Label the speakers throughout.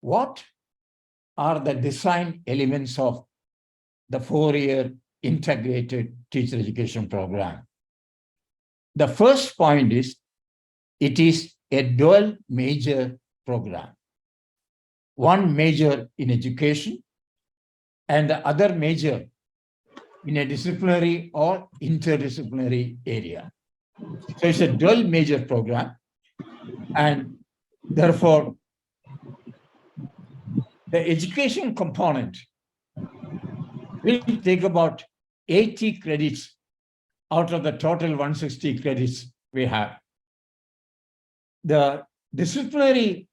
Speaker 1: What are the design elements of the 4-year integrated teacher education program? The first point is, it is a dual major program. One major in education and the other major in a disciplinary or interdisciplinary area. So it's a dual major program, and therefore the education component will take about 80 credits out of the total 160 credits we have. The disciplinary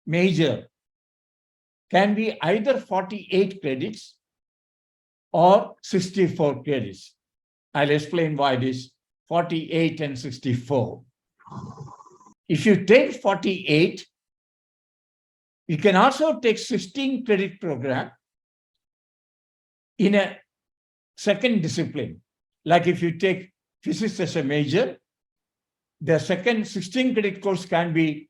Speaker 1: major can be either 48 credits or 64 credits. I'll explain why it is 48 and 64. If you take 48, you can also take 16 credit program in a second discipline. Like if you take physics as a major, the second 16 credit course can be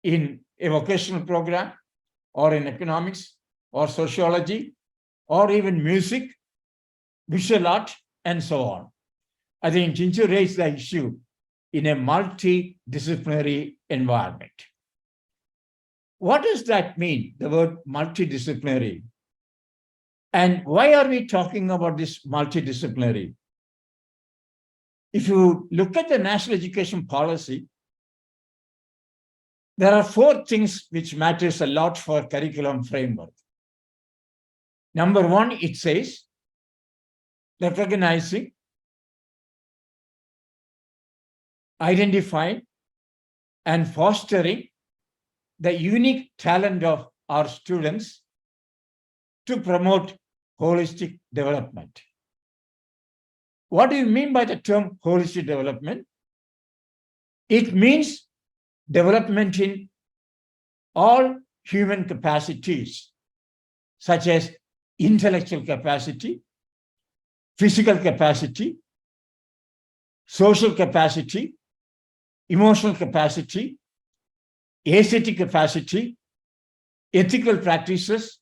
Speaker 1: in a vocational program or in economics or sociology or even music, visual art, and so on. I think Chinchu raised the issue in a multidisciplinary environment. What does that mean, the word multidisciplinary? And why are we talking about this multidisciplinary? If you look at the national education policy, there are 4 things which matters a lot for curriculum framework. Number 1, it says recognizing, identifying, and fostering the unique talent of our students to promote holistic development. What do you mean by the term holistic development? It means development in all human capacities, such as intellectual capacity, physical capacity, social capacity, emotional capacity, aesthetic capacity, ethical practices,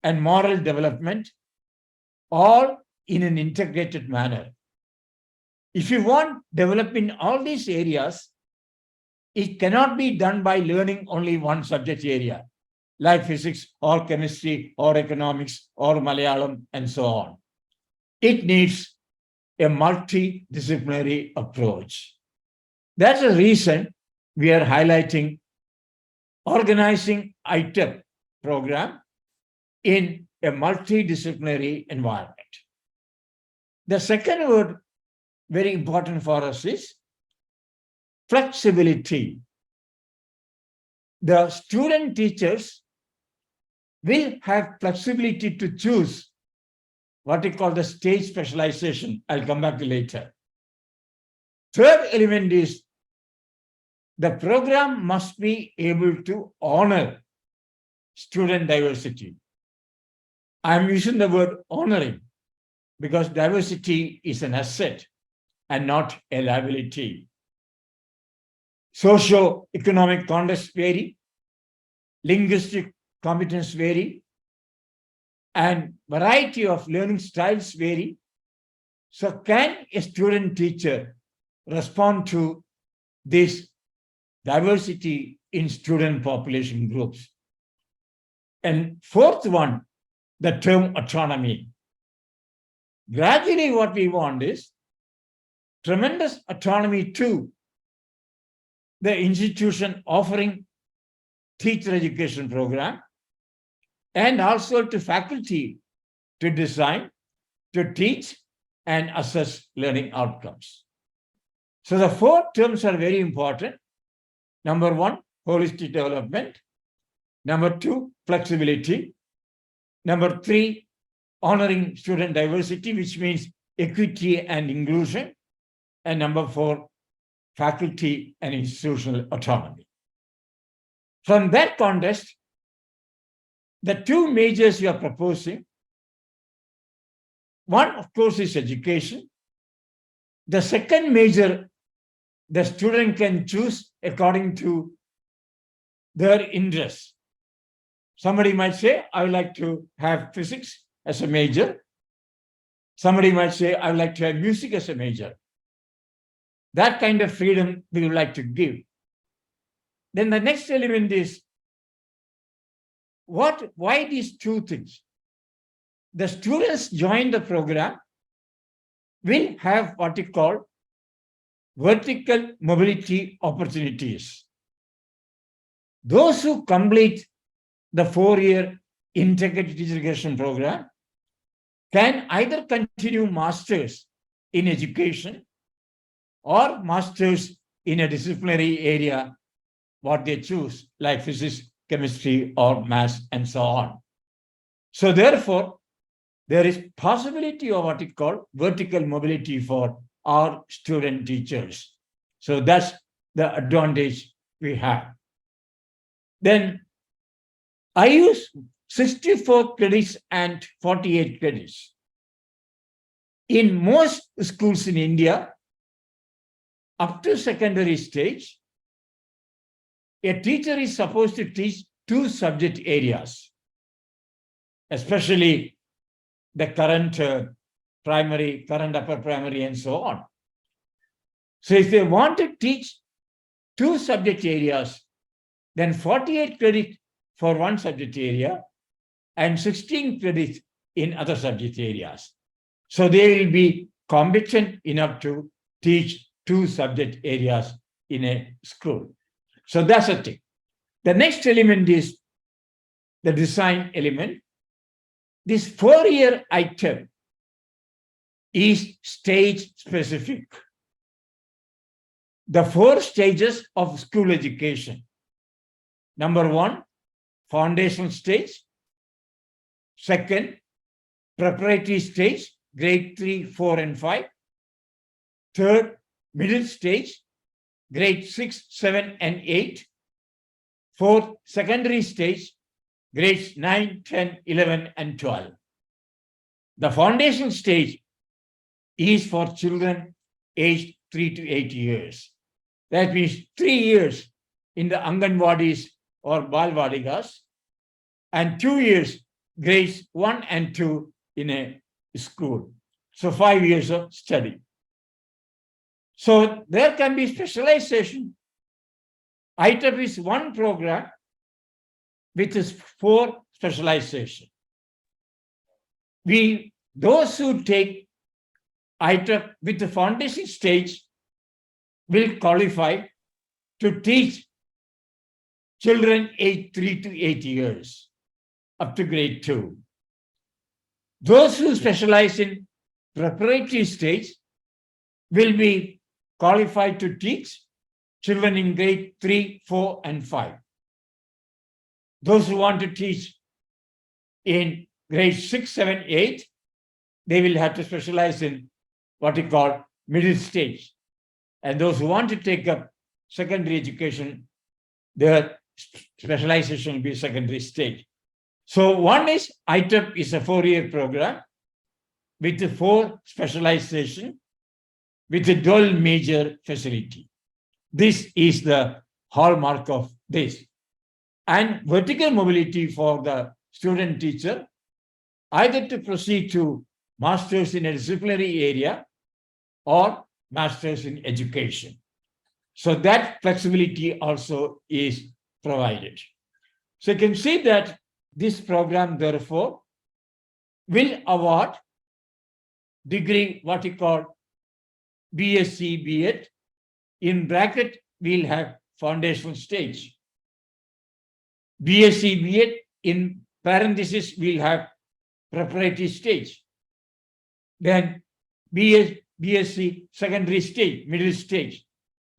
Speaker 1: and moral development, all in an integrated manner. If you want develop in all these areas, it cannot be done by learning only one subject area, like physics or chemistry or economics or Malayalam and so on. It needs a multidisciplinary approach. That's the reason we are highlighting organizing ITEP program in a multidisciplinary environment. The second word very important for us is flexibility. The student teachers will have flexibility to choose what we call the stage specialization. I'll come back to later. Third element is the program must be able to honor student diversity. I'm using the word honoring because diversity is an asset and not a liability. Socio-economic context vary, linguistic competence vary, and variety of learning styles vary. So can a student teacher respond to this diversity in student population groups? And fourth one, the term autonomy. Gradually what we want is tremendous autonomy to the institution offering teacher education program and also to faculty to design, to teach and assess learning outcomes. So the 4 terms are very important. Number 1, holistic development. Number 2, flexibility. Number 3, honoring student diversity, which means equity and inclusion. And number 4, faculty and institutional autonomy. From that context, the 2 majors you are proposing, one, of course, is education. The second major the student can choose according to their interests. Somebody might say, I would like to have physics as a major. Somebody might say, I would like to have music as a major. That kind of freedom we would like to give. Then the next element is, why these two things? The students join the program will have what we call vertical mobility opportunities. Those who complete the 4-year integrated teacher education program can either continue masters in education or masters in a disciplinary area, what they choose, like physics, chemistry, or maths, and so on. So therefore, there is possibility of what we call vertical mobility for our student teachers. So that's the advantage we have. Then I use 64 credits and 48 credits. In most schools in India, up to secondary stage, a teacher is supposed to teach 2 subject areas, especially the current primary, current upper primary, and so on. So if they want to teach 2 subject areas, then 48 credit for 1 subject area and 16 credits in other subject areas. So they will be competent enough to teach 2 subject areas in a school. So that's the thing. The next element is the design element. This 4-year ITEP is stage specific. The 4 stages of school education. Number 1, foundation stage. Second, preparatory stage, grade 3, 4, and 5. Third, middle stage, grade 6, 7, and 8. Fourth, secondary stage, grades 9, 10, 11, and 12. The foundation stage is for children aged 3 to 8 years. That means 3 years in the Anganwadis or Balvadigas, and 2 years, grades 1 and 2 in a school. So 5 years of study. So there can be specialization. ITEP is one program which is 4 specialization. Those who take ITEP with the foundation stage will qualify to teach children aged 3 to 8 years up to grade 2. Those who specialize in preparatory stage will be qualified to teach children in grade 3, 4, and 5. Those who want to teach in grade 6, 7, 8, they will have to specialize in what we call middle stage. And those who want to take up secondary education, their specialization will be secondary stage. So one is ITEP is a 4-year program with the 4 specialization with a dual major facility. This is the hallmark of this. And vertical mobility for the student teacher, either to proceed to masters in a disciplinary area or masters in education. So that flexibility also is provided. So you can see that this program, therefore, will award degree, what we call BSc, B.Ed. In bracket, we'll have foundation stage. BSc, B.Ed. In parenthesis, we'll have preparatory stage. Then BSc, secondary stage, middle stage.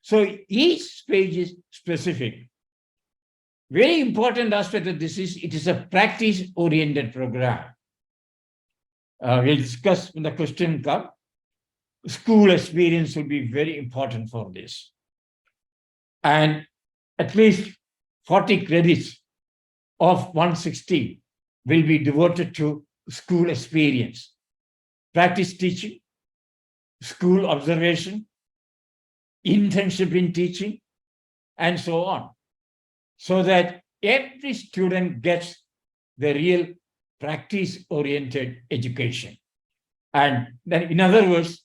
Speaker 1: So each stage is specific. Very important aspect of this is it is a practice-oriented program. We'll discuss when the question comes. School experience will be very important for this. And at least 40 credits of 160 will be devoted to school experience, practice teaching, school observation, internship in teaching, and so on, so that every student gets the real practice-oriented education. And then, in other words,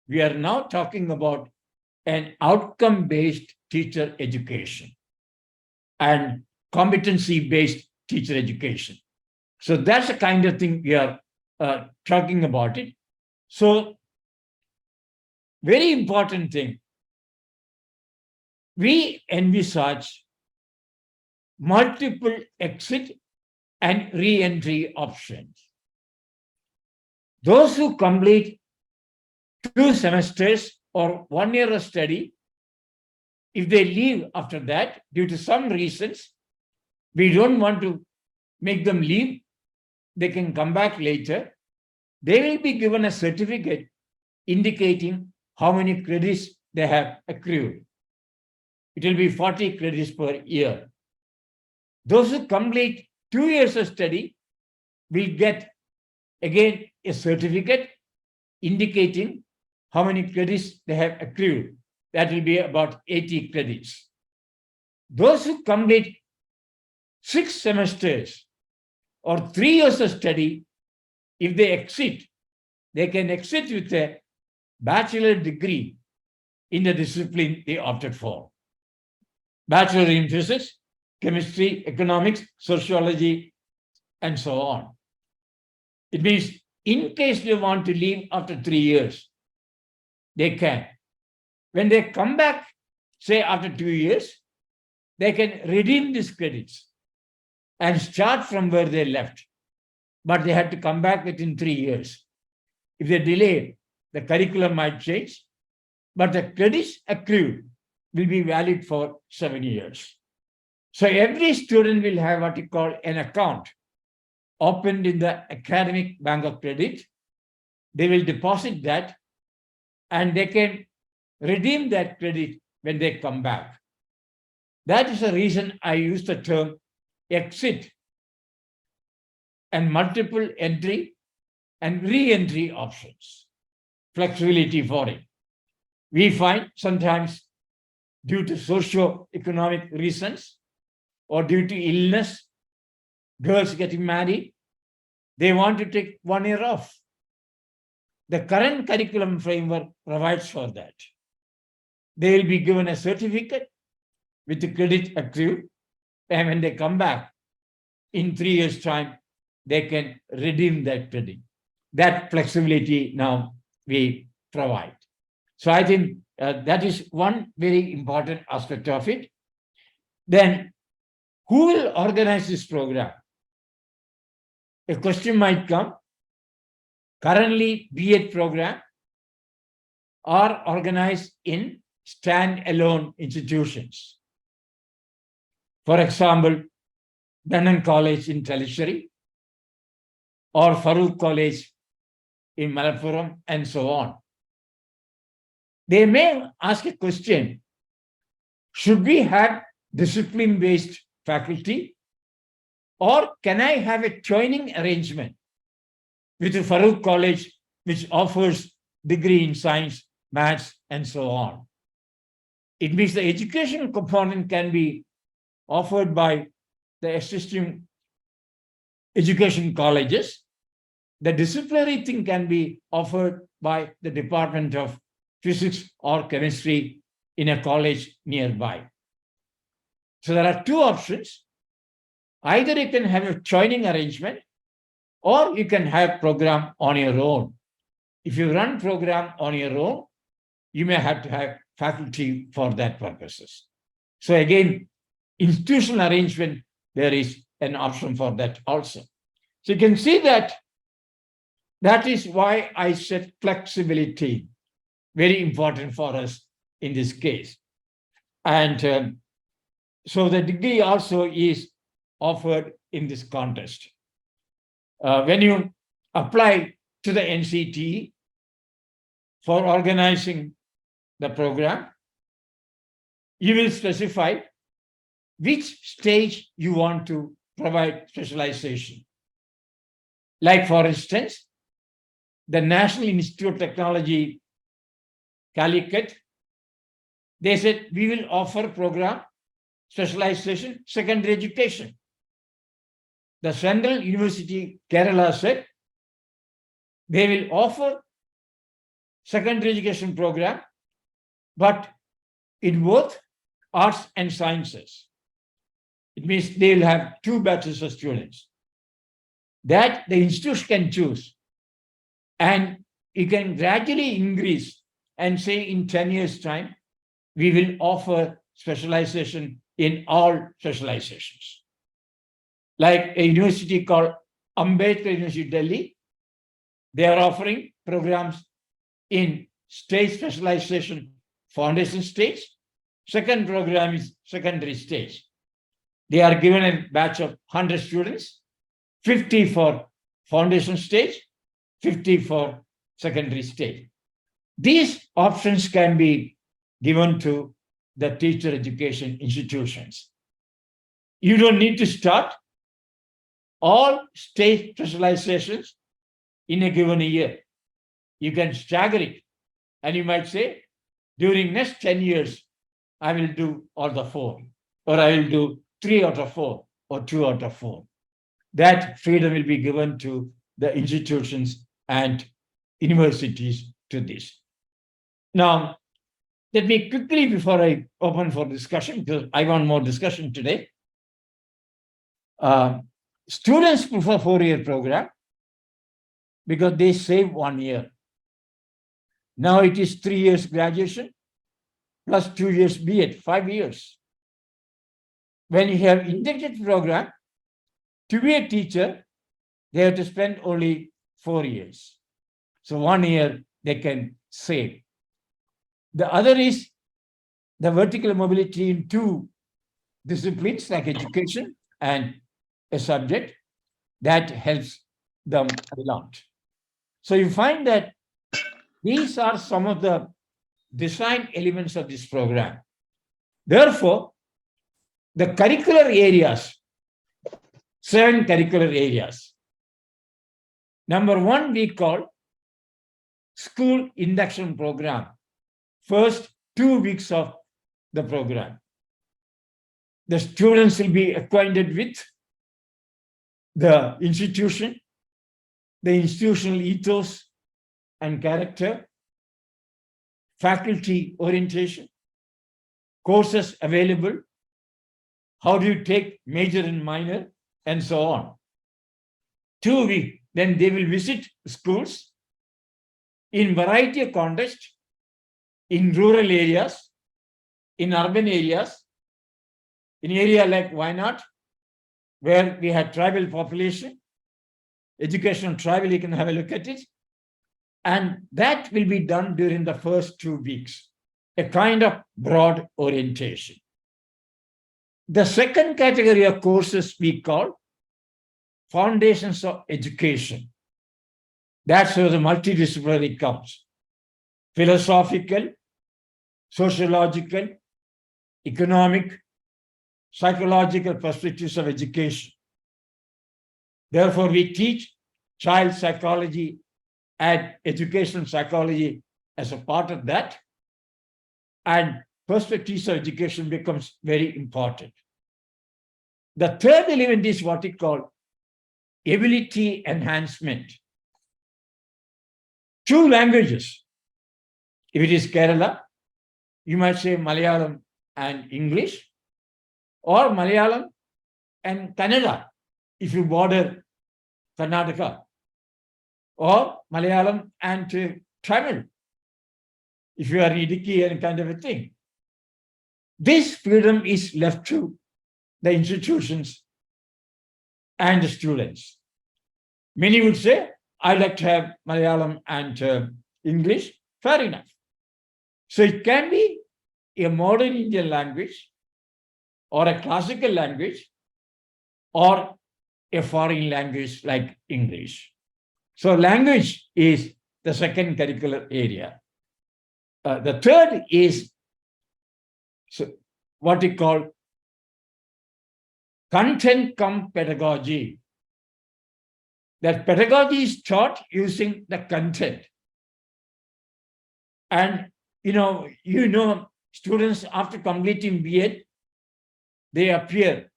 Speaker 1: we are now talking about an outcome-based teacher education and competency-based teacher education. So that's the kind of thing we are talking about it. So, very important thing, we envisage multiple exit and re-entry options. Those who complete 2 semesters or 1 year of study, if they leave after that due to some reasons, we don't want to make them leave, they can come back later. They will be given a certificate indicating how many credits they have accrued. It will be 40 credits per year. Those who complete 2 years of study will get again a certificate indicating how many credits they have accrued. That will be about 80 credits. Those who complete 6 semesters or 3 years of study, if they exit, they can exit with a bachelor degree in the discipline they opted for. Bachelor in physics, chemistry, economics, sociology, and so on. It means in case they want to leave after 3 years, they can. When they come back, say after 2 years, they can redeem these credits and start from where they left. But they had to come back within 3 years. If they delay, the curriculum might change, but the credits accrued will be valid for 7 years. So every student will have what you call an account opened in the academic bank of credit. They will deposit that and they can redeem that credit when they come back. That is the reason I use the term exit and multiple entry and re-entry options, flexibility for it. We find sometimes due to socio-economic reasons or due to illness, girls getting married, they want to take 1 year off. The current curriculum framework provides for that. They will be given a certificate with the credit accrued, and when they come back in 3 years' time, they can redeem that credit. That flexibility now we provide. So I think that is one very important aspect of it. Then, who will organize this program? A question might come. Currently, B.Ed program are organized in stand-alone institutions. For example, Benham College in Talisheri or Farooq College in Malappuram and so on. They may ask a question, should we have discipline-based faculty or can I have a joining arrangement with the Farooq College which offers degree in science, maths, and so on? It means the education component can be offered by the existing education colleges. The disciplinary thing can be offered by the Department of Physics or Chemistry in a college nearby. So there are 2 options. Either you can have a joining arrangement or you can have program on your own. If you run program on your own, you may have to have faculty for that purposes. So again, institutional arrangement, there is an option for that also. So you can see that that is why I said flexibility, very important for us in this case. And so the degree also is offered in this contest. When you apply to the NCTE for organizing the program, you will specify which stage you want to provide specialization. Like, for instance, the National Institute of Technology, Calicut, They said, we will offer program, specialization, secondary education. The Central University Kerala said, they will offer secondary education program, but in both arts and sciences. It means they will have 2 batches of students that the institution can choose. And you can gradually increase and say in 10 years' time, we will offer specialization in all specializations. Like a university called Ambedkar University, Delhi, they are offering programs in stage specialization, foundation stage. Second program is secondary stage. They are given a batch of 100 students, 50 for foundation stage, 50 for secondary stage. These options can be given to the teacher education institutions. You don't need to start all stage specializations in a given year. You can stagger it. And you might say, during next 10 years, I will do all the 4, or I will do 3 out of 4, or 2 out of 4. That freedom will be given to the institutions and universities to this. Now, let me quickly, before I open for discussion, because I want more discussion today. Students prefer 4-year program because they save 1 year. Now it is 3 years graduation plus 2 years B.Ed, 5 years. When you have integrated program, to be a teacher, they have to spend only 4 years. So 1 year they can save. The other is the vertical mobility in 2 disciplines like education and a subject that helps them a lot. So you find that these are some of the design elements of this program. Therefore, the curricular areas, 7 curricular areas. Number 1, we call school induction program. First 2 weeks of the program. The students will be acquainted with the institution, the institutional ethos and character, faculty orientation, courses available, how do you take major and minor, and so on. 2 weeks, then they will visit schools in variety of contexts, in rural areas, in urban areas, in area like Wayanad, where we had tribal population, educational tribal, you can have a look at it. And that will be done during the first 2 weeks, a kind of broad orientation. The second category of courses we call foundations of education. That's where the multidisciplinary comes. Philosophical, sociological, economic, psychological perspectives of education. Therefore, we teach child psychology and educational psychology as a part of that. And perspectives of education becomes very important. The third element is what we call ability enhancement. 2 languages. If it is Kerala, you might say Malayalam and English, or Malayalam and Kannada, if you border Karnataka, or Malayalam and Tamil, if you are in Idukki and kind of a thing. This freedom is left to the institutions and the students. Many would say, I'd like to have Malayalam and English, fair enough. So it can be a modern Indian language, or a classical language, or a foreign language like English. So language is the second curricular area. The third is what we call content cum pedagogy. That pedagogy is taught using the content. And you know, students after completing B.Ed, they appear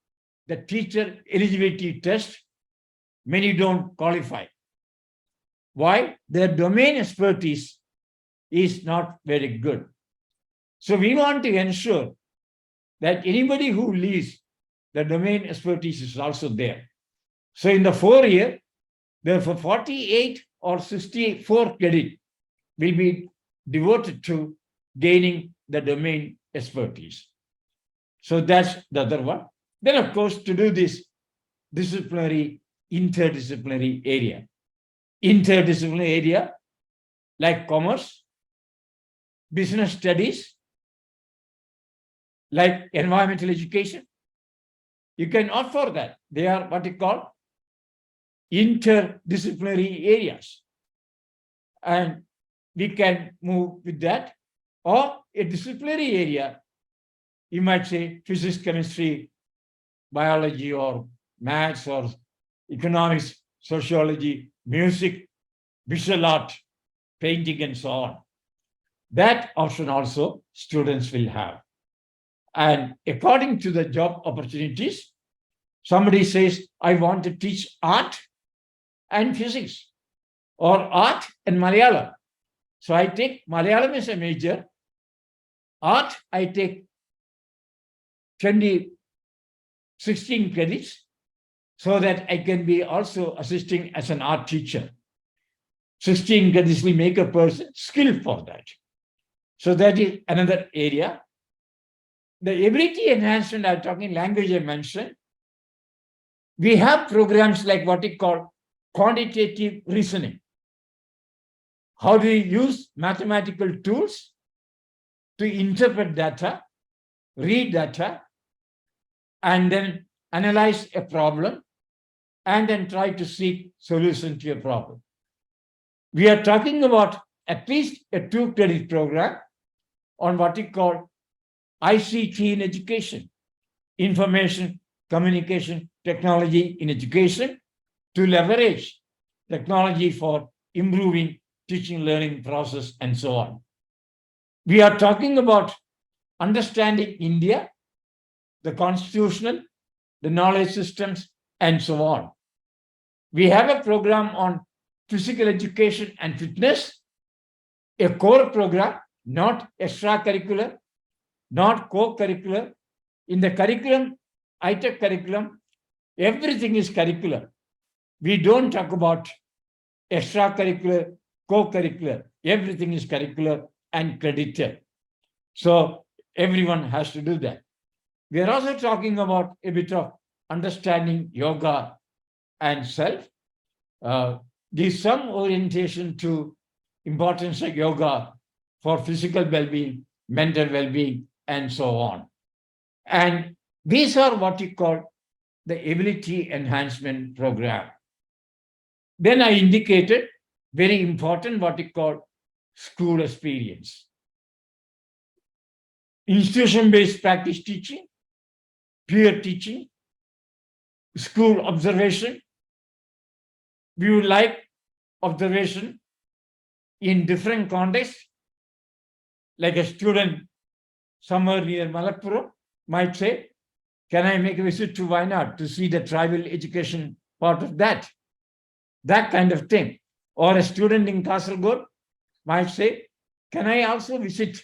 Speaker 1: the teacher eligibility test. Many don't qualify. Why? Their domain expertise is not very good. So we want to ensure that anybody who leaves, the domain expertise is also there. So in the 4-year, therefore 48 or 64 credit will be devoted to gaining the domain expertise. So that's the other one. Then, of course, to do this disciplinary, interdisciplinary area. Interdisciplinary area like commerce, business studies, like environmental education. You can opt for that. They are what you call interdisciplinary areas. And we can move with that. Or a disciplinary area, you might say physics, chemistry, biology, or maths, or economics, sociology, music, visual art, painting, and so on. That option also students will have. And according to the job opportunities, somebody says, I want to teach art and physics, or art and Malayalam. So I take Malayalam as a major. Art, I take 16 credits so that I can be also assisting as an art teacher. 16 credits will make a person skilled for that. So that is another area. The ability enhancement, I'm talking language I mentioned. We have programs like what we call quantitative reasoning. How do you use mathematical tools to interpret data, read data, and then analyze a problem, and then try to seek solution to a problem. We are talking about at least a 2-credit program on what we call ICT in education, information, communication, technology in education, to leverage technology for improving teaching, learning process, and so on. We are talking about understanding India, the constitutional, the knowledge systems, and so on. We have a program on physical education and fitness, a core program, not extracurricular, not co-curricular. In the curriculum, ITEP curriculum, everything is curricular. We don't talk about extracurricular, co-curricular. Everything is curricular and credited. So everyone has to do that. We are also talking about a bit of understanding yoga and self. Give some orientation to importance of yoga for physical well-being, mental well-being, and so on. And these are what you call the ability enhancement program. Then I indicated very important what you call school experience. Institution-based practice teaching, peer teaching, school observation. We would like observation in different contexts, like a student somewhere near Malappuram might say, can I make a visit to Wayanad to see the tribal education part of that? That kind of thing. Or a student in Kasaragod might say, can I also visit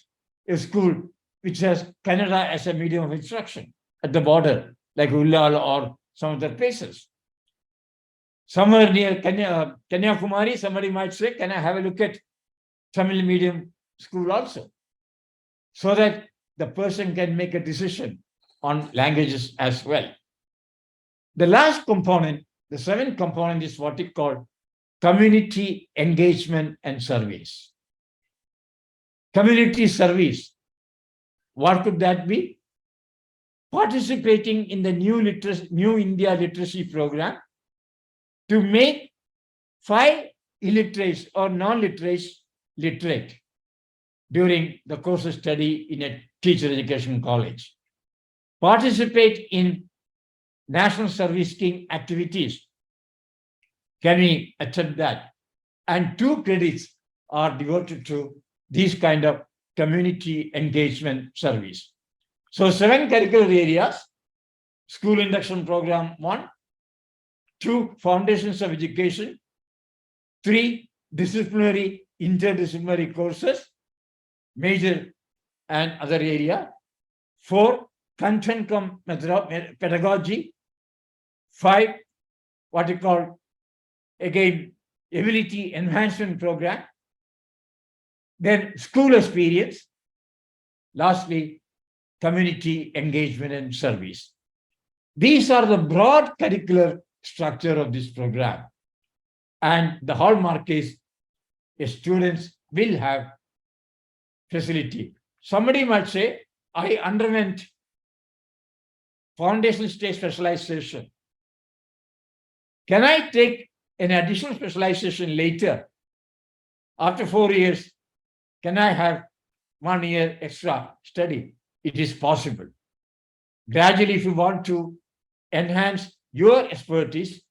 Speaker 1: a school which has Kannada as a medium of instruction at the border, like Ullal or some other places? Somewhere near Kanyakumari, somebody might say, can I have a look at Tamil medium school also? So that the person can make a decision on languages as well. The last component, the 7th component, is what we call community engagement and service. Community service. What could that be? Participating in the New India Literacy Program to make 5 illiterates or non-literates literate during the course of study in a teacher education college. Participate in National Service Scheme activities. Can we attempt that? And 2 credits are devoted to these kind of community engagement service. So 7 curricular areas: school induction program 1, 2, foundations of education, 3, disciplinary, interdisciplinary courses, major and other area, 4, content pedagogy, 5, what you call, again, ability enhancement program, then school experience, lastly, community engagement and service. These are the broad curricular structure of this program. And the hallmark is students will have facility. Somebody might say, I underwent foundation stage specialization. Can I take an additional specialization later? After 4 years, can I have 1 year extra study? It is possible. Gradually, if you want to enhance your expertise,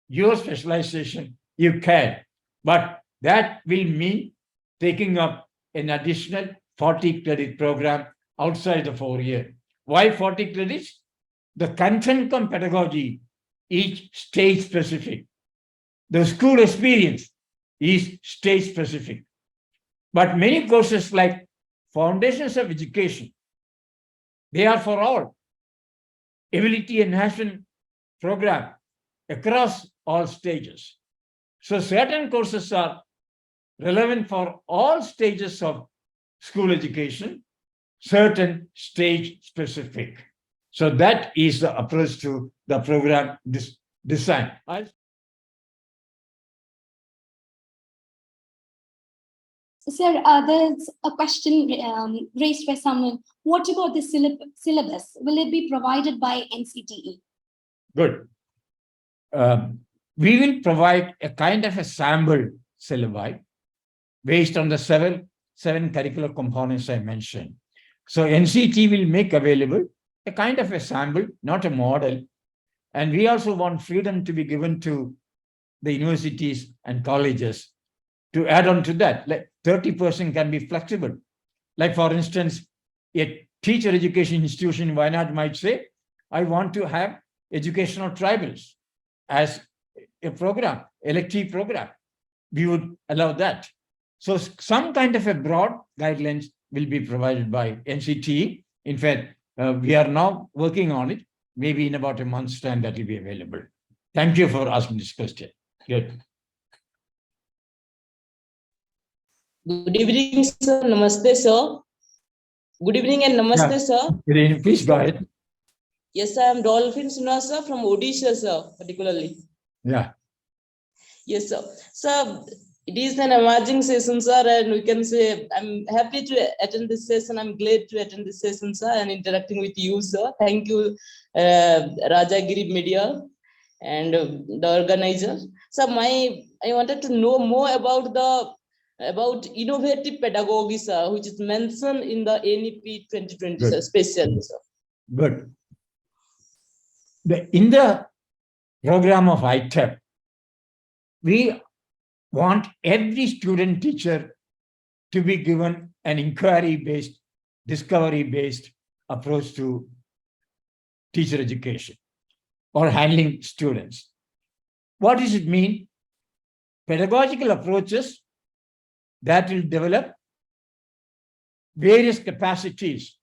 Speaker 1: your specialization, you can. But that will mean taking up an additional 40 credit program outside the 4 year. Why 40 credits? The content pedagogy is stage specific. The school experience is stage specific. But many courses like foundations of education, they are for all. Ability enhancement program across all stages. So certain courses are relevant for all stages of school education, certain stage specific. So that is the approach to the program design.
Speaker 2: Sir, there's a question raised by someone. What about the syllabus? Will it be provided by NCTE?
Speaker 1: Good. We will provide a kind of a sample syllabi based on the seven curricular components I mentioned. So NCTE will make available a kind of a sample, not a model. And we also want freedom to be given to the universities and colleges to add on to that. Like 30% can be flexible. Like for instance, a teacher education institution in Wayanad might say, I want to have educational tribals as a program, elective program. We would allow that. So some kind of a broad guidelines will be provided by NCTE. In fact, we are now working on it. Maybe in about a month's time that will be available. Thank you for asking this question. Good.
Speaker 3: Good evening, sir. Namaste, sir. Good evening and namaste, sir.
Speaker 1: Good evening. Please go ahead.
Speaker 3: Yes, I am Dolphin Suna, sir, from Odisha, sir, particularly.
Speaker 1: Yeah.
Speaker 3: Yes, sir. Sir, it is an amazing session, sir, and we can say I'm happy to attend this session. I'm glad to attend this session, sir, and interacting with you, sir. Thank you, Rajagiri Media and the organizer. Sir, I wanted to know more about innovative pedagogy, sir, which is mentioned in the NEP 2020, sir, especially, sir.
Speaker 1: Good. In the program of ITEP, we want every student teacher to be given an inquiry-based, discovery-based approach to teacher education or handling students. What does it mean? Pedagogical approaches that will develop various capacities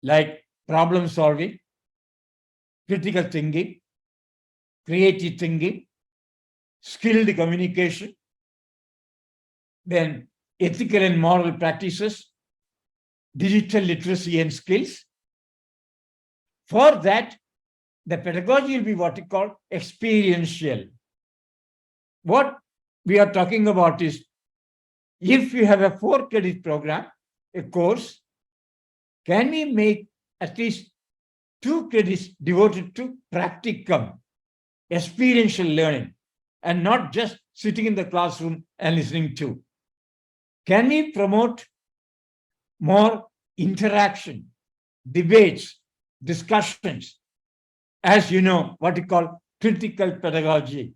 Speaker 1: like problem solving, critical thinking, creative thinking, skilled communication, then ethical and moral practices, digital literacy and skills. For that, the pedagogy will be what we call experiential. What we are talking about is, if you have a 4 credit program, a course, can we make at least 2 credits devoted to practicum, experiential learning, and not just sitting in the classroom and listening to? Can we promote more interaction, debates, discussions, as you know, what we call critical pedagogy?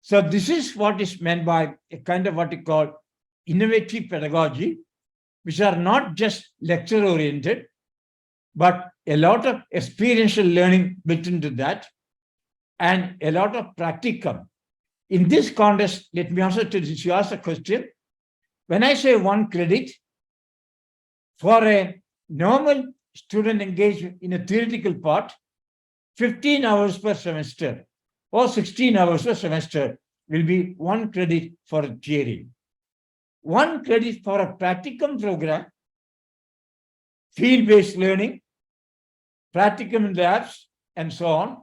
Speaker 1: So this is what is meant by a kind of what we call innovative pedagogy which are not just lecture oriented, but a lot of experiential learning built into that and a lot of practicum. In this context, let me also you ask a question. When I say 1 credit, for a normal student engaged in a theoretical part, 15 hours per semester or 16 hours per semester will be 1 credit for a theory. 1 credit for a practicum program, field-based learning, practicum in labs, and so on,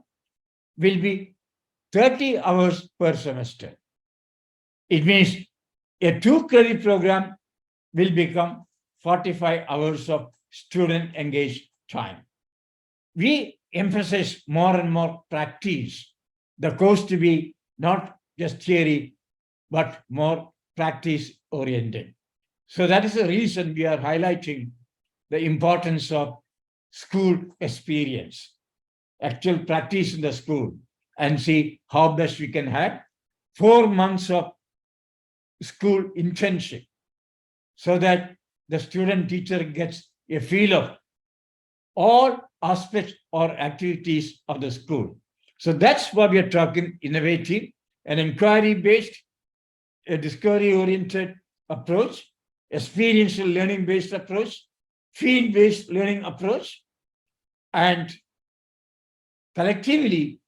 Speaker 1: will be 30 hours per semester. It means a 2 credit program will become 45 hours of student engaged time. We emphasize more and more practice, the course to be not just theory, but more practice oriented. So that is the reason we are highlighting the importance of school experience, actual practice in the school, and see how best we can have 4 months of school internship so that the student teacher gets a feel of all aspects or activities of the school. So that's what we are talking, innovative, an inquiry-based, a discovery-oriented approach, experiential learning-based approach, field-based learning approach, and collectively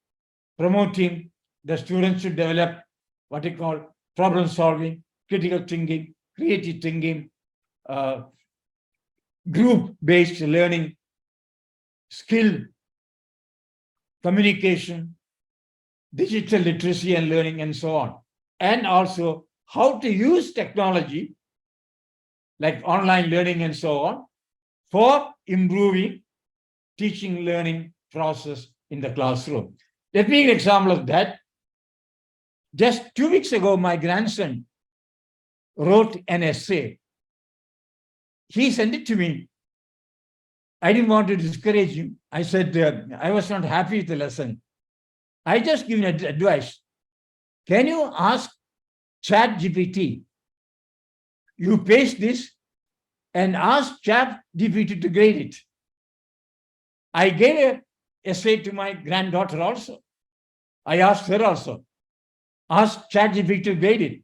Speaker 1: promoting the students to develop what we call problem solving, critical thinking, creative thinking, group-based learning, skill, communication, digital literacy and learning, and so on. And also how to use technology like online learning and so on for improving teaching learning process in the classroom. Let me give an example of that. Just 2 weeks ago, my grandson wrote an essay. He sent it to me. I didn't want to discourage him. I said, I was not happy with the lesson. I just given advice. Can you ask ChatGPT? You paste this and ask ChatGPT to grade it. I gave an essay to my granddaughter also. I asked her also. Ask ChatGPT to grade it.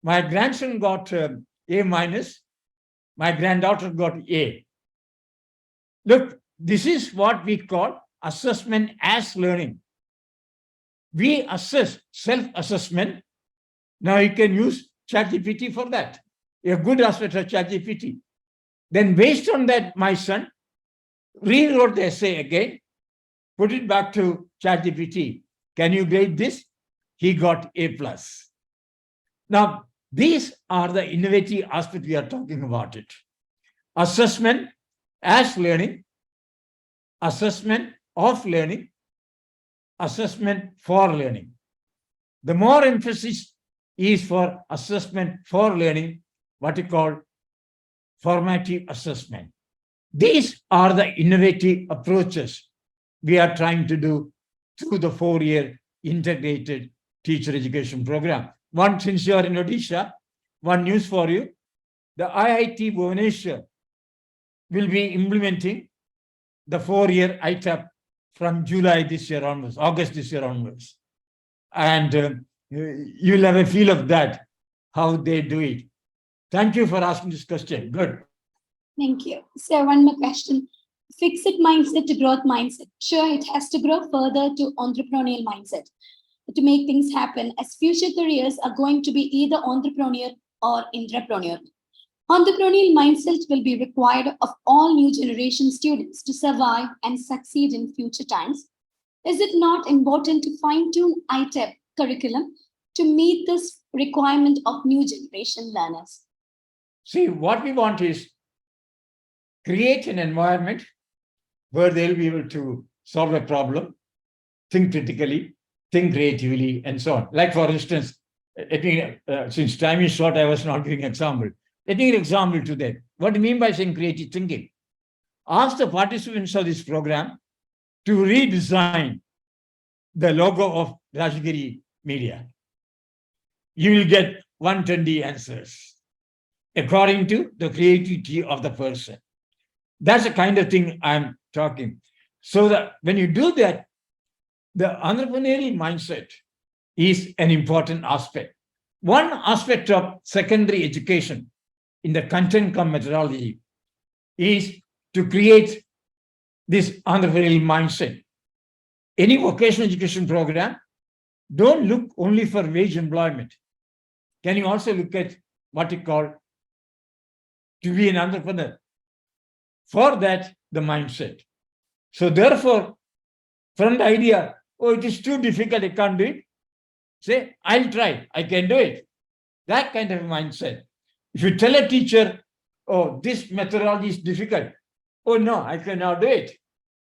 Speaker 1: My grandson got A minus. My granddaughter got A. Look, this is what we call assessment as learning. We assess self-assessment. Now you can use ChatGPT for that. A good aspect of ChatGPT. Then based on that, my son rewrote the essay again, put it back to ChatGPT. Can you grade this? He got A+. Now, these are the innovative aspects we are talking about it. Assessment as learning, assessment of learning, assessment for learning. The more emphasis is for assessment for learning, what we call formative assessment. These are the innovative approaches we are trying to do through the 4-year integrated teacher education program. One, since you are in Odisha, one news for you, the IIT Bhubaneswar will be implementing the 4-year ITEP from July this year onwards, August this year onwards. And you'll have a feel of that, how they do it. Thank you for asking this question. Good.
Speaker 2: Thank you. Sir, one more question. Fixed mindset to growth mindset. Sure, it has to grow further to entrepreneurial mindset to make things happen, as future careers are going to be either entrepreneurial or intrapreneurial. Entrepreneurial mindset will be required of all new generation students to survive and succeed in future times. Is it not important to fine-tune ITEP curriculum to meet this requirement of new generation learners?
Speaker 1: See, what we want is create an environment where they'll be able to solve a problem, think critically, think creatively, and so on. Like, for instance, since time is short, I was not giving an example. Let me give an example to that. What do you mean by saying creative thinking? Ask the participants of this program to redesign the logo of Rajgiri Media. You will get 120 answers. according to the creativity of the person. That's the kind of thing I'm talking. So that when you do that, the entrepreneurial mindset is an important aspect. One aspect of secondary education in the content cum methodology is to create this entrepreneurial mindset. Any vocational education program, don't look only for wage employment. Can you also look at what you call to be an entrepreneur? For that, the mindset. So therefore, from the idea, oh, it is too difficult, I can't do it, say, I'll try, I can do it. That kind of mindset. If you tell a teacher, oh, this methodology is difficult, oh no, I cannot do it.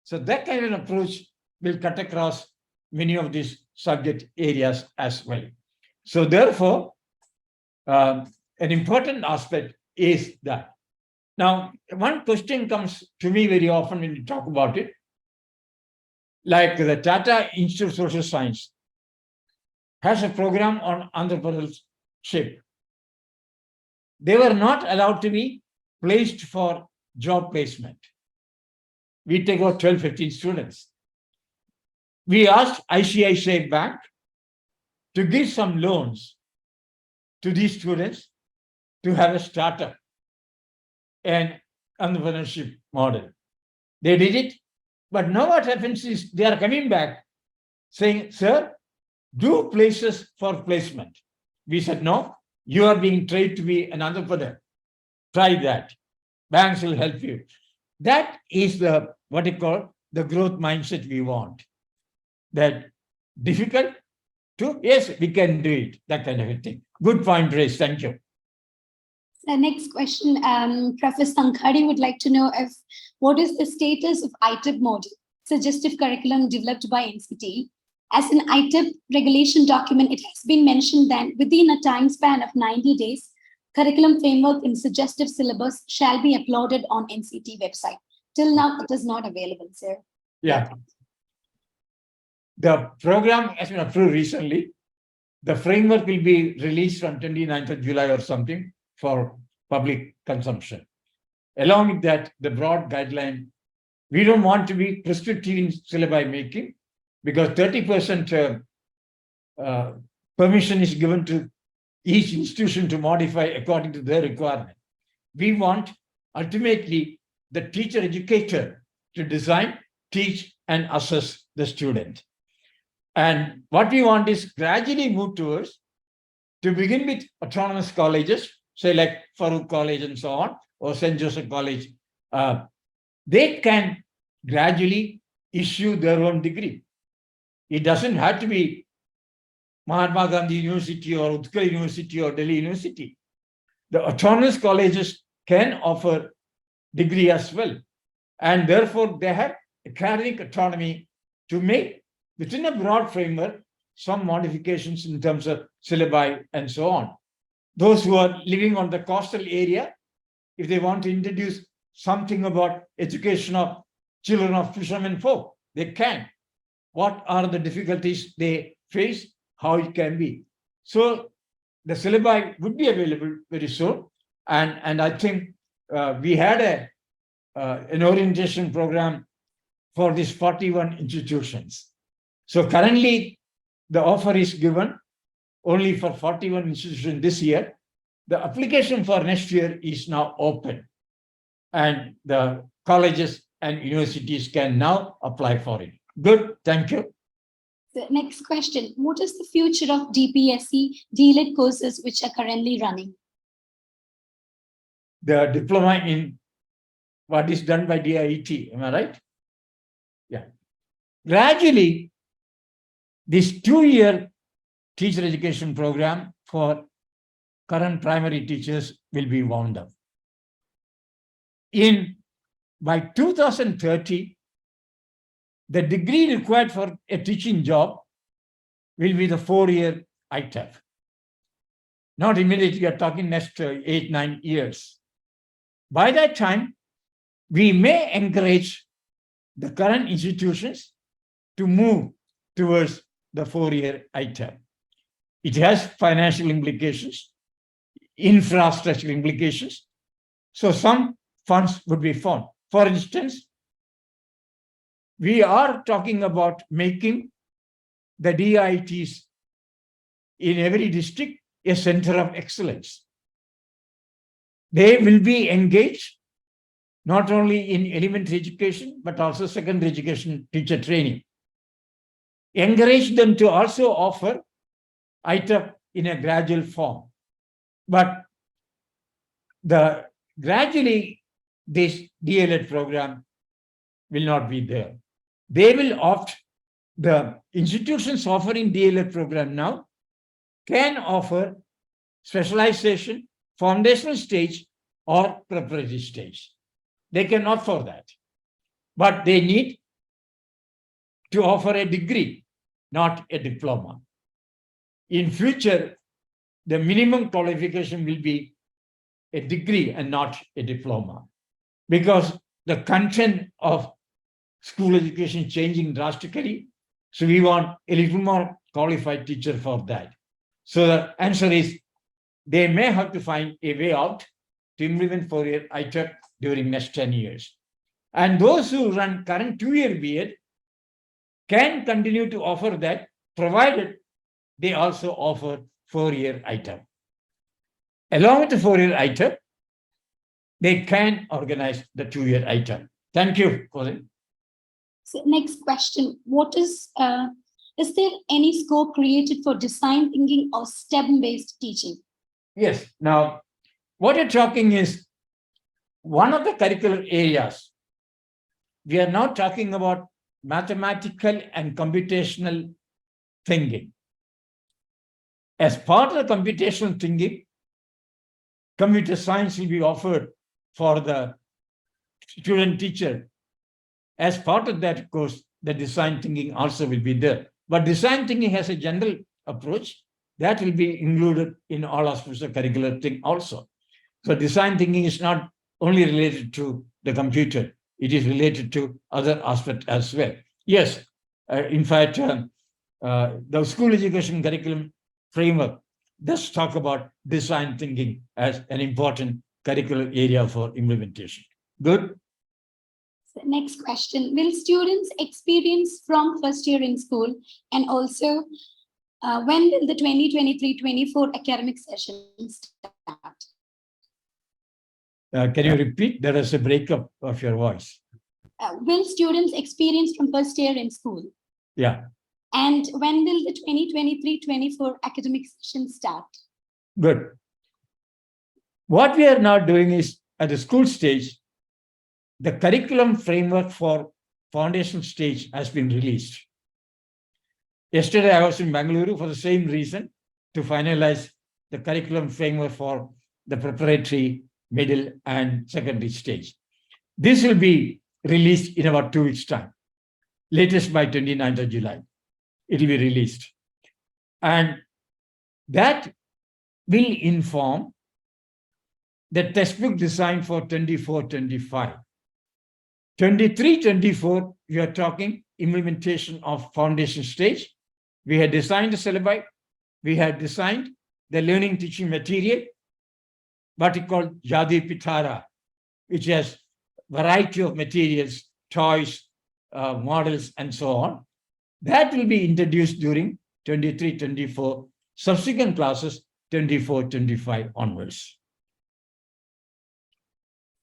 Speaker 1: So that kind of approach will cut across many of these subject areas as well. So therefore, an important aspect is that. Now, one question comes to me very often when you talk about it, like the Tata Institute of Social Science has a program on entrepreneurship. They were not allowed to be placed for job placement. We take about 12, 15 students. We asked ICICI Bank to give some loans to these students to have a startup and entrepreneurship model. They did it, but now what happens is they are coming back saying, sir, do places for placement. We said, no, you are being trained to be an entrepreneur. Try that. Banks will help you. That is the what you call the growth mindset we want. That difficult to, yes, we can do it, that kind of a thing. Good point raised. Thank you.
Speaker 2: The next question, Professor Sankhari would like to know what is the status of ITEP model, suggestive curriculum developed by NCT. As an ITEP regulation document, it has been mentioned that within a time span of 90 days, curriculum framework in suggestive syllabus shall be uploaded on NCT website. Till now, it is not available, sir.
Speaker 1: Yeah. The program has been approved recently. The framework will be released on 29th of July or something for public consumption. Along with that, the broad guideline, we don't want to be prescriptive in syllabi making because 30% permission is given to each institution to modify according to their requirement. We want ultimately the teacher educator to design, teach, and assess the student. And what we want is gradually move towards, to begin with autonomous colleges, say like Farooq College and so on, or St. Joseph College, they can gradually issue their own degree. It doesn't have to be Mahatma Gandhi University or Utkal University or Delhi University. The autonomous colleges can offer degree as well. And therefore, they have academic autonomy to make, within a broad framework, some modifications in terms of syllabi and so on. Those who are living on the coastal area, if they want to introduce something about education of children of fishermen folk, they can. What are the difficulties they face, how it can be. So the syllabi would be available very soon. And I think we had an orientation program for these 41 institutions. So currently, the offer is given only for 41 institutions this year. The application for next year is now open. And the colleges and universities can now apply for it. Good, thank you.
Speaker 2: The next question, what is the future of DPSC DLED courses which are currently running?
Speaker 1: The diploma in what is done by DIET, am I right? Yeah. Gradually, this 2-year teacher education program for current primary teachers will be wound up. By 2030, the degree required for a teaching job will be the 4-year ITEP. Not immediately, we are talking next 8, 9 years. By that time, we may encourage the current institutions to move towards the 4-year ITEP. It has financial implications. infrastructure implications. So some funds would be found. For instance, we are talking about making the DITs in every district a center of excellence. They will be engaged not only in elementary education, but also secondary education teacher training. Encourage them to also offer ITEP in a gradual form. But gradually, this DLED program will not be there. They will opt, the institutions offering DLED program now can offer specialization, foundational stage, or preparatory stage. They can opt for that. But they need to offer a degree, not a diploma. In future, the minimum qualification will be a degree and not a diploma, because the content of school education changing drastically. So we want a little more qualified teacher for that. So the answer is they may have to find a way out to implement 4-year ITEP during next 10 years. And those who run current 2-year B.Ed can continue to offer that, provided they also offer 4-year ITEP. Along with the 4-year ITEP, they can organize the 2-year ITEP. Thank you, Colin.
Speaker 2: So next question, is there any scope created for design thinking or STEM-based teaching?
Speaker 1: Yes. Now, what you're talking is one of the curricular areas. We are now talking about mathematical and computational thinking. As part of the computational thinking, computer science will be offered for the student teacher. As part of that course, the design thinking also will be there. But design thinking has a general approach that will be included in all aspects of curricular thing also. So design thinking is not only related to the computer, it is related to other aspects as well. Yes, in fact, the school education curriculum framework does talk about design thinking as an important curricular area for implementation. Good.
Speaker 2: Next question, will students experience from first year in school, and also when will the 2023-24 academic session start?
Speaker 1: Can you repeat? There is a breakup of your voice.
Speaker 2: Will students experience from first year in school?
Speaker 1: Yeah.
Speaker 2: And when will the 2023-24 academic session start?
Speaker 1: Good. What we are now doing is, at the school stage, the curriculum framework for foundation stage has been released. Yesterday, I was in Bangalore for the same reason, to finalize the curriculum framework for the preparatory, middle, and secondary stage. This will be released in about 2 weeks' time, latest by 29th of July. It will be released. And that will inform the textbook design for 24-25. 23-24, we are talking implementation of foundation stage. We had designed the syllabi. We had designed the learning teaching material, what we call Jadi Pitara, which has variety of materials, toys, models, and so on. That will be introduced during 23-24, subsequent classes 24-25 onwards.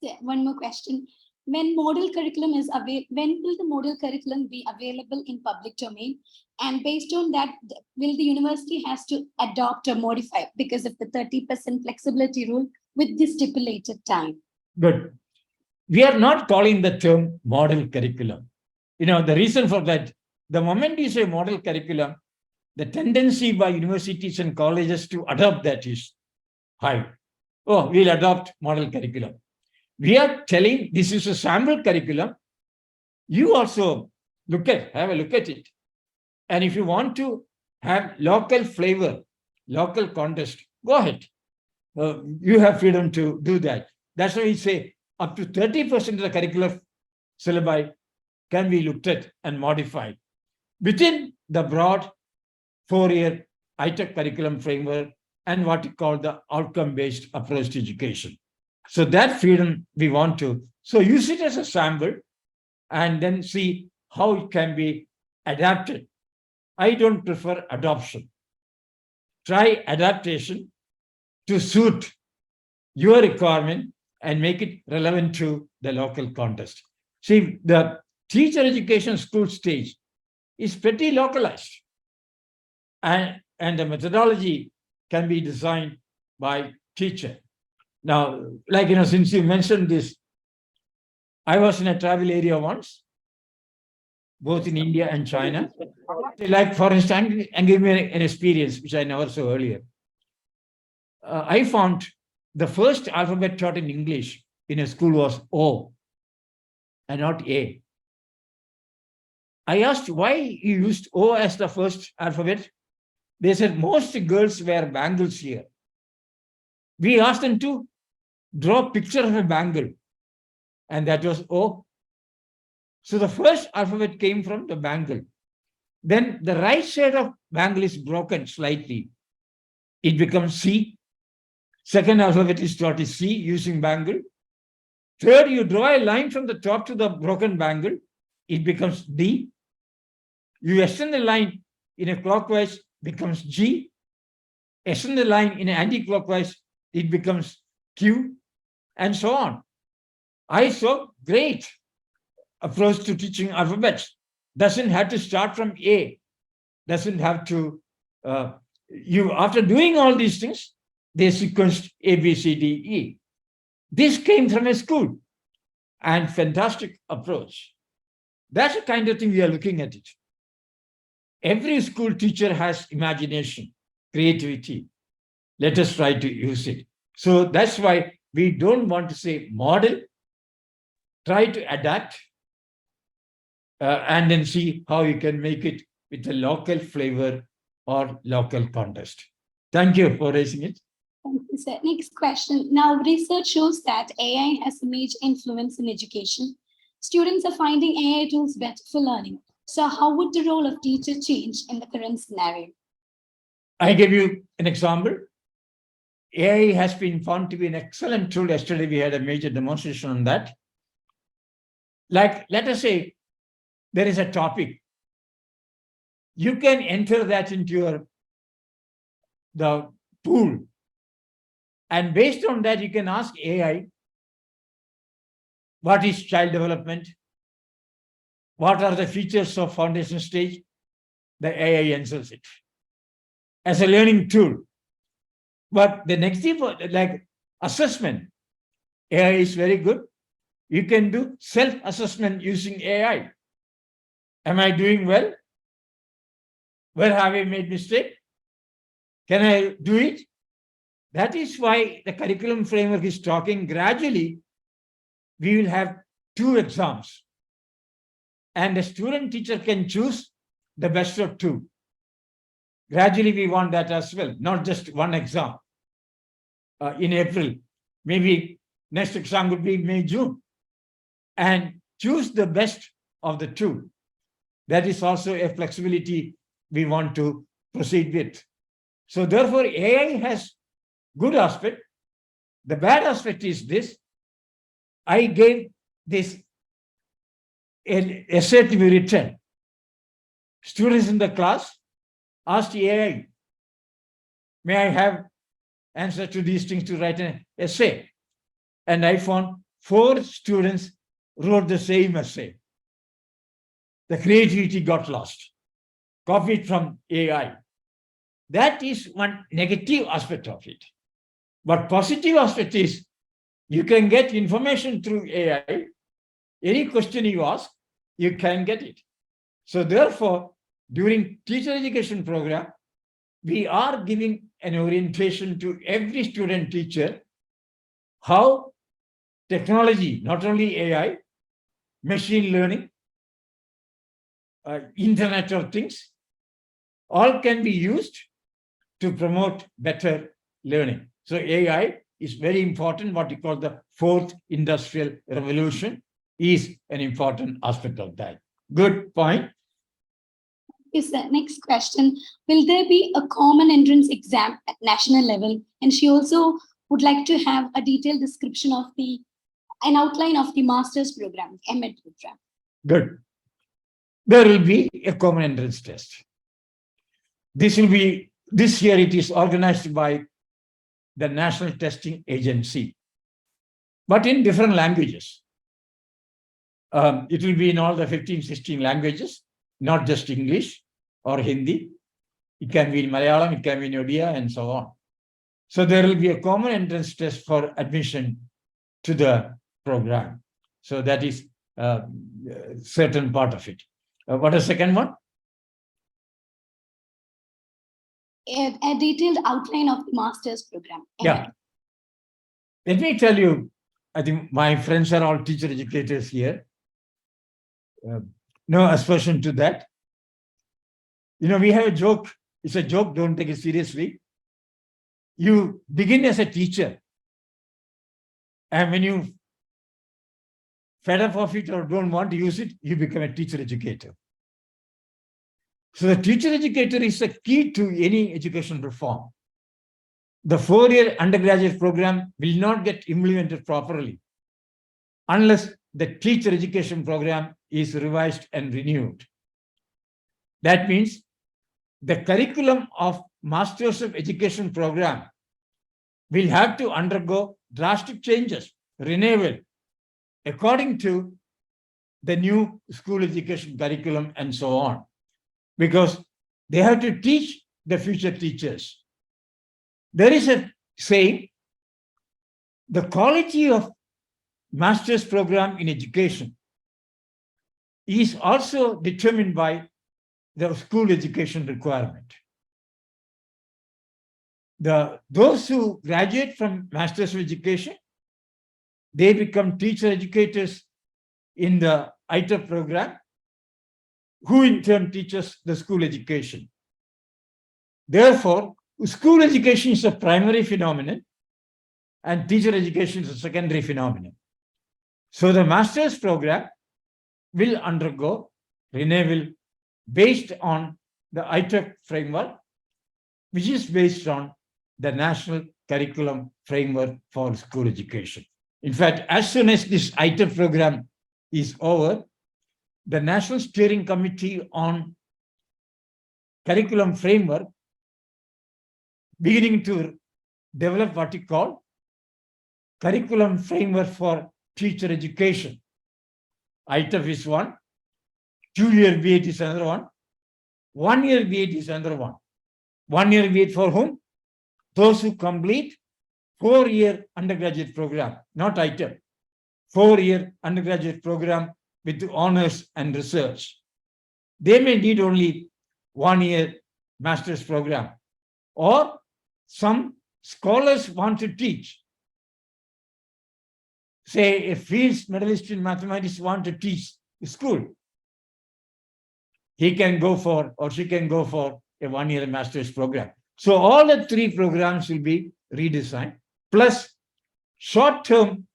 Speaker 2: Yeah, one more question. When model curriculum is available, when will the model curriculum be available in public domain? And based on that, will the university has to adopt or modify because of the 30% flexibility rule with the stipulated time?
Speaker 1: Good. We are not calling the term model curriculum. The reason for that, the moment you say model curriculum, the tendency by universities and colleges to adopt that is high. Oh, we'll adopt model curriculum. We are telling this is a sample curriculum. You also have a look at it. And if you want to have local flavor, local context, go ahead. You have freedom to do that. That's why we say up to 30% of the curricular syllabi can be looked at and modified within the broad 4-year ITEP curriculum framework and what you call the outcome-based approach to education. So that freedom we want to, so use it as a sample and then see how it can be adapted. I don't prefer adoption. Try adaptation to suit your requirement and make it relevant to the local context. See, the teacher education school stage is pretty localized. And the methodology can be designed by teacher. Now, like, since you mentioned this, I was in a travel area once, both in India and China. Like, for instance, and give me an experience which I never saw earlier. I found the first alphabet taught in English in a school was O and not A. I asked why you used O as the first alphabet. They said most girls wear bangles here. We asked them to draw a picture of a bangle, and that was O. So the first alphabet came from the bangle. Then the right side of bangle is broken slightly. It becomes C. Second alphabet is taught is C using bangle. Third, you draw a line from the top to the broken bangle. It becomes D. You extend the line in a clockwise, becomes G. Extend the line in an anti-clockwise, it becomes Q, and so on. I saw great approach to teaching alphabets. Doesn't have to start from A. Doesn't have to, after doing all these things, they sequenced A, B, C, D, E. This came from a school, and fantastic approach. That's the kind of thing we are looking at it. Every school teacher has imagination, creativity. Let us try to use it. So that's why we don't want to say model, try to adapt, and then see how you can make it with a local flavor or local context. Thank you for raising it.
Speaker 2: Thank you, sir. Next question. Now, research shows that AI has a major influence in education. Students are finding AI tools better for learning. So how would the role of teacher change in the current scenario?
Speaker 1: I give you an example. AI has been found to be an excellent tool. Yesterday, we had a major demonstration on that. Like, let us say there is a topic. You can enter that into the pool. And based on that, you can ask AI, what is child development? What are the features of foundation stage? The AI answers it as a learning tool. But the next thing, like assessment, AI is very good. You can do self-assessment using AI. Am I doing well? Where have I made mistake? Can I do it? That is why the curriculum framework is talking gradually. We will have 2 exams. And the student teacher can choose the best of 2. Gradually, we want that as well, not just 1 exam in April. Maybe next exam would be May, June. And choose the best of the 2. That is also a flexibility we want to proceed with. So therefore, AI has good aspect. The bad aspect is this. I gave this an essay to be written. Students in the class asked AI, may I have answer to these things to write an essay? And I found 4 students wrote the same essay. The creativity got lost. Copied from AI. That is one negative aspect of it. But positive aspect is you can get information through AI. Any question you ask, you can get it. So therefore, during teacher education program, we are giving an orientation to every student teacher how technology, not only AI, machine learning, Internet of Things, all can be used to promote better learning. So AI is very important. What we call the 4th industrial revolution is an important aspect of that. Good point.
Speaker 2: Yes, sir. Next question. Will there be a common entrance exam at national level? And she also would like to have a detailed description of an outline of the master's program, M.Ed program.
Speaker 1: Good. There will be a common entrance test. This year it is organized by the National Testing Agency, but in different languages. It will be in all the 15, 16 languages, not just English or Hindi. It can be in Malayalam, it can be in Odia, and so on. So there will be a common entrance test for admission to the program. So that is a certain part of it. What is the second one?
Speaker 2: A detailed outline of the master's program.
Speaker 1: Yeah. Let me tell you, I think my friends are all teacher educators here. No aspersion to that. You know, we have a joke. It's a joke, don't take it seriously. You begin as a teacher, and when you fed up of it or don't want to use it, you become a teacher educator. So the teacher educator is the key to any education reform. The 4-year undergraduate program will not get implemented properly unless the teacher education program is revised and renewed. That means the curriculum of Masters of Education program will have to undergo drastic changes, renewal, according to the new school education curriculum and so on, because they have to teach the future teachers. There is a saying, the quality of master's program in education is also determined by the school education requirement. Those who graduate from Masters of Education, they become teacher educators in the ITEP program, who in turn teaches the school education. Therefore, school education is a primary phenomenon and teacher education is a secondary phenomenon. So the master's program will undergo renewal based on the ITEP framework, which is based on the National Curriculum Framework for School Education. In fact, as soon as this ITEP program is over, the National Steering Committee on Curriculum Framework beginning to develop what we call Curriculum Framework for Teacher Education. ITEP is one, 2-year B.Ed is another one, 1-year B.Ed is another one. 1-year B.Ed for whom? Those who complete 4-year undergraduate program, not ITEP, 4-year undergraduate program with honors and research. They may need only 1-year master's program, or some scholars want to teach. Say a Fields medalist in mathematics want to teach school. He can go for, or she can go for a 1-year master's program. So all the 3 programs will be redesigned, plus short-term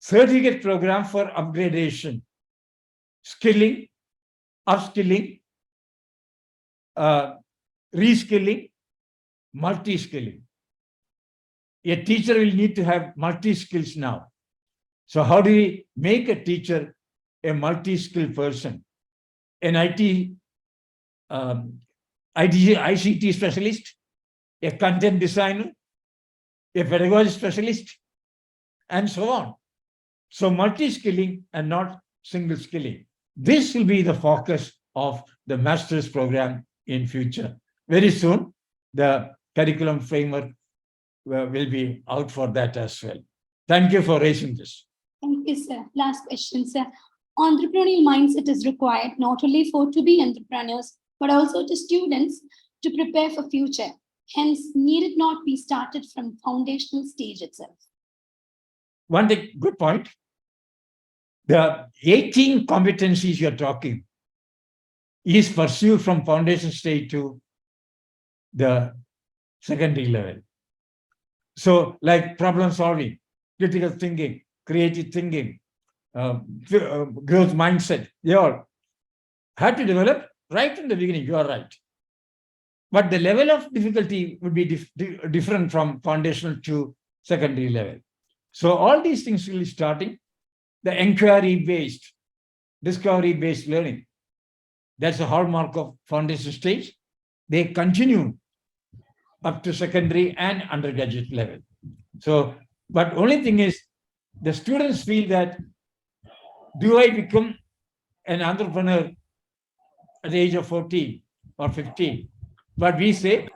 Speaker 1: certificate program for upgradation, skilling, upskilling, reskilling, multi-skilling. A teacher will need to have multi-skills now. So how do we make a teacher a multi-skilled person? An ICT specialist, a content designer, a pedagogy specialist, and so on. So multi-skilling and not single skilling. This will be the focus of the master's program in future. Very soon, the curriculum framework will be out for that as well. Thank you for raising this.
Speaker 2: Thank you, sir. Last question, sir. Entrepreneurial mindset is required not only for to-be entrepreneurs, but also to students to prepare for future. Hence, need it not be started from foundational stage itself.
Speaker 1: One thing, good point. The 18 competencies you're talking is pursued from foundation stage to the secondary level. So like problem solving, critical thinking, creative thinking, growth mindset, they all have to develop right from the beginning, you are right. But the level of difficulty would be different from foundational to secondary level. So all these things will be starting. The inquiry-based, discovery-based learning. That's a hallmark of foundation stage. They continue up to secondary and undergraduate level. So, but only thing is, the students feel that, do I become an entrepreneur at the age of 14 or 15? But we say,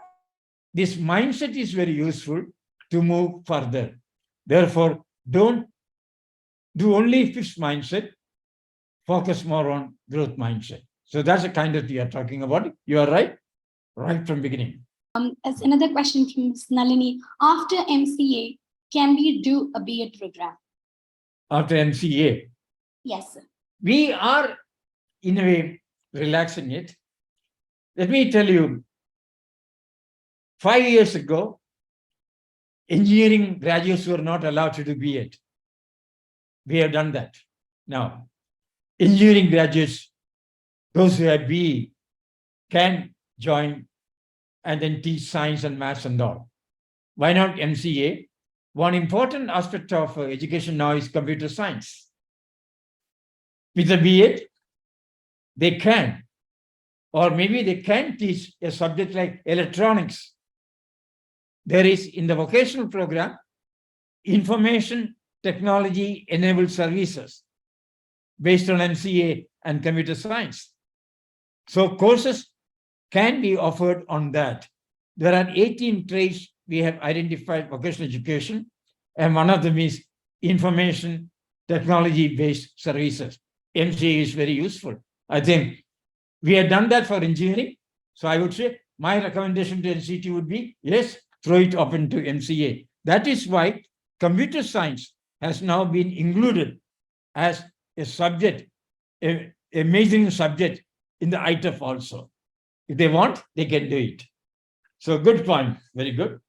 Speaker 1: this mindset is very useful to move further. Therefore, don't do only fixed mindset, focus more on growth mindset. So that's the kind that we are talking about. You are right from beginning.
Speaker 2: As another question from Ms. Nalini, after MCA, can we do a B.Ed program?
Speaker 1: After MCA,
Speaker 2: Yes, sir.
Speaker 1: we are in a way relaxing it. Let me tell you, 5 years ago, engineering graduates were not allowed to do B.Ed. We have done that. Now, engineering graduates, those who have BE, can join and then teach science and maths and all. Why not MCA? One important aspect of education now is computer science. With the B.Ed, they can, or maybe they can teach a subject like electronics. There is, in the vocational program, information technology enabled services based on MCA and computer science. So courses can be offered on that. There are 18 trades we have identified vocational education, and one of them is information technology-based services. MCA is very useful. I think we have done that for engineering. So I would say my recommendation to NCT would be, yes, throw it up into MCA. That is why computer science has now been included as a subject, a majoring subject in the ITEP also. If they want, they can do it. So good point, very good.